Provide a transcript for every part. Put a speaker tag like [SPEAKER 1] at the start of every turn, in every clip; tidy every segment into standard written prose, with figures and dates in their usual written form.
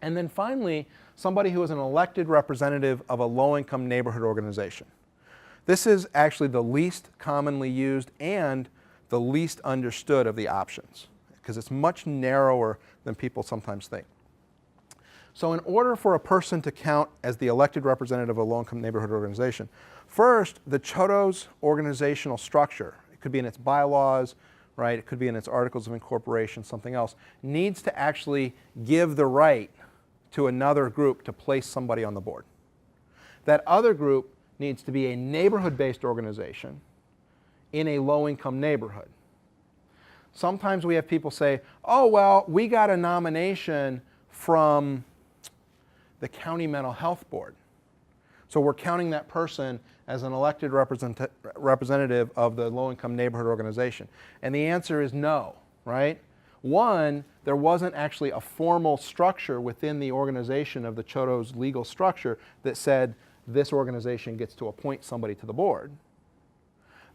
[SPEAKER 1] And then finally, somebody who is an elected representative of a low-income neighborhood organization. This is actually the least commonly used and the least understood of the options, because it's much narrower than people sometimes think. So in order for a person to count as the elected representative of a low-income neighborhood organization, first, the CHDO's organizational structure, it could be in its bylaws, right, it could be in its articles of incorporation, something else, needs to actually give the right to another group to place somebody on the board. That other group needs to be a neighborhood-based organization in a low-income neighborhood. Sometimes we have people say, oh, well, we got a nomination from the county mental health board, so we're counting that person as an elected representative of the low-income neighborhood organization. And the answer is no, right? One, there wasn't actually a formal structure within the organization of the CHDO's legal structure that said this organization gets to appoint somebody to the board.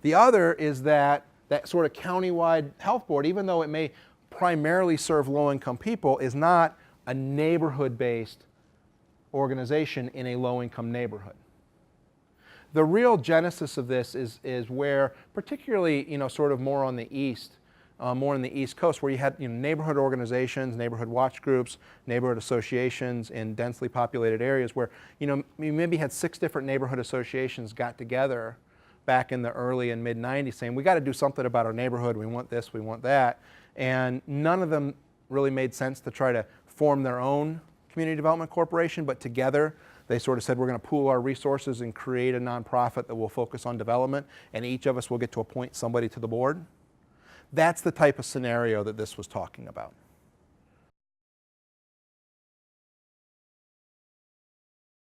[SPEAKER 1] The other is that sort of countywide health board, even though it may primarily serve low-income people, is not a neighborhood-based organization in a low-income neighborhood. The real genesis of this is where, particularly, sort of more on the east, more on the East Coast, where you had neighborhood organizations, neighborhood watch groups, neighborhood associations in densely populated areas where you maybe had 6 different neighborhood associations got together back in the early and mid-90s saying, we got to do something about our neighborhood, we want this, we want that. And none of them really made sense to try to form their own community development corporation, but together they sort of said, we're going to pool our resources and create a nonprofit that will focus on development, and each of us will get to appoint somebody to the board. That's the type of scenario that this was talking about.